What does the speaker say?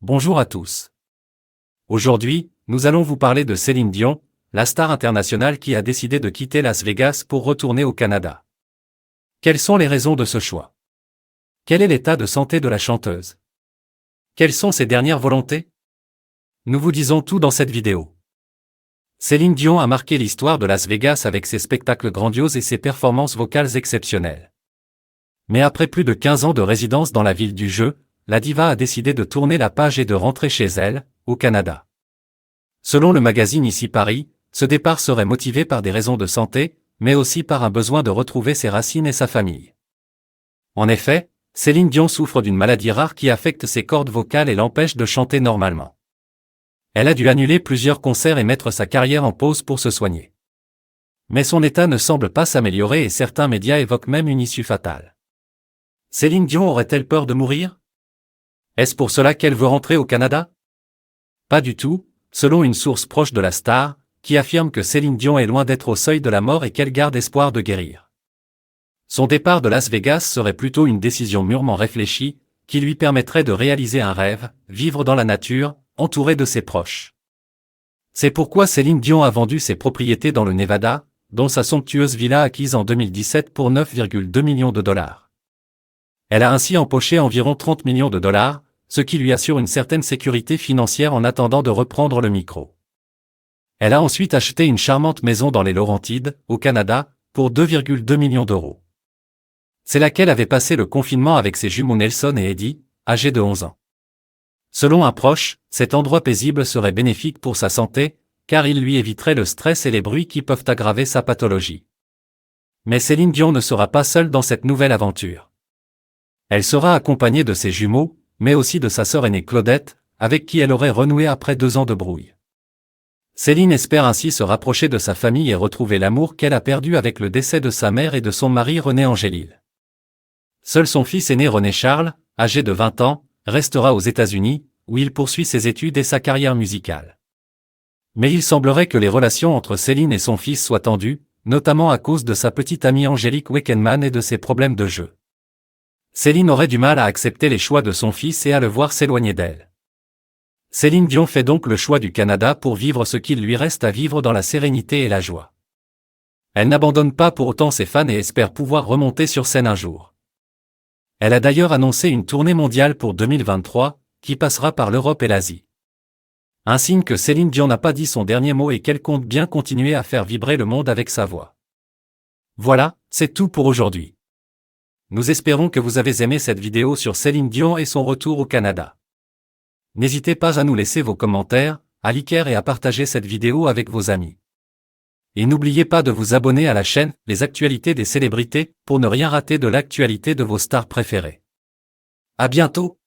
Bonjour à tous. Aujourd'hui, nous allons vous parler de Céline Dion, la star internationale qui a décidé de quitter Las Vegas pour retourner au Canada. Quelles sont les raisons de ce choix? Quel est l'état de santé de la chanteuse? Quelles sont ses dernières volontés? Nous vous disons tout dans cette vidéo. Céline Dion a marqué l'histoire de Las Vegas avec ses spectacles grandioses et ses performances vocales exceptionnelles. Mais après plus de 15 ans de résidence dans la ville du jeu, la diva a décidé de tourner la page et de rentrer chez elle, au Canada. Selon le magazine Ici Paris, ce départ serait motivé par des raisons de santé, mais aussi par un besoin de retrouver ses racines et sa famille. En effet, Céline Dion souffre d'une maladie rare qui affecte ses cordes vocales et l'empêche de chanter normalement. Elle a dû annuler plusieurs concerts et mettre sa carrière en pause pour se soigner. Mais son état ne semble pas s'améliorer et certains médias évoquent même une issue fatale. Céline Dion aurait-elle peur de mourir? Est-ce pour cela qu'elle veut rentrer au Canada? Pas du tout, selon une source proche de la star, qui affirme que Céline Dion est loin d'être au seuil de la mort et qu'elle garde espoir de guérir. Son départ de Las Vegas serait plutôt une décision mûrement réfléchie, qui lui permettrait de réaliser un rêve, vivre dans la nature, entourée de ses proches. C'est pourquoi Céline Dion a vendu ses propriétés dans le Nevada, dont sa somptueuse villa acquise en 2017 pour 9,2 millions de dollars. Elle a ainsi empoché environ 30 millions de dollars, ce qui lui assure une certaine sécurité financière en attendant de reprendre le micro. Elle a ensuite acheté une charmante maison dans les Laurentides, au Canada, pour 2,2 millions d'euros. C'est là qu'elle avait passé le confinement avec ses jumeaux Nelson et Eddie, âgés de 11 ans. Selon un proche, cet endroit paisible serait bénéfique pour sa santé, car il lui éviterait le stress et les bruits qui peuvent aggraver sa pathologie. Mais Céline Dion ne sera pas seule dans cette nouvelle aventure. Elle sera accompagnée de ses jumeaux, mais aussi de sa sœur aînée Claudette, avec qui elle aurait renoué après 2 ans de brouille. Céline espère ainsi se rapprocher de sa famille et retrouver l'amour qu'elle a perdu avec le décès de sa mère et de son mari René Angélil. Seul son fils aîné René Charles, âgé de 20 ans, restera aux États-Unis, où il poursuit ses études et sa carrière musicale. Mais il semblerait que les relations entre Céline et son fils soient tendues, notamment à cause de sa petite amie Angélique Weckenman et de ses problèmes de jeu. Céline aurait du mal à accepter les choix de son fils et à le voir s'éloigner d'elle. Céline Dion fait donc le choix du Canada pour vivre ce qu'il lui reste à vivre dans la sérénité et la joie. Elle n'abandonne pas pour autant ses fans et espère pouvoir remonter sur scène un jour. Elle a d'ailleurs annoncé une tournée mondiale pour 2023, qui passera par l'Europe et l'Asie. Un signe que Céline Dion n'a pas dit son dernier mot et qu'elle compte bien continuer à faire vibrer le monde avec sa voix. Voilà, c'est tout pour aujourd'hui. Nous espérons que vous avez aimé cette vidéo sur Céline Dion et son retour au Canada. N'hésitez pas à nous laisser vos commentaires, à liker et à partager cette vidéo avec vos amis. Et n'oubliez pas de vous abonner à la chaîne Les Actualités des Célébrités pour ne rien rater de l'actualité de vos stars préférées. À bientôt!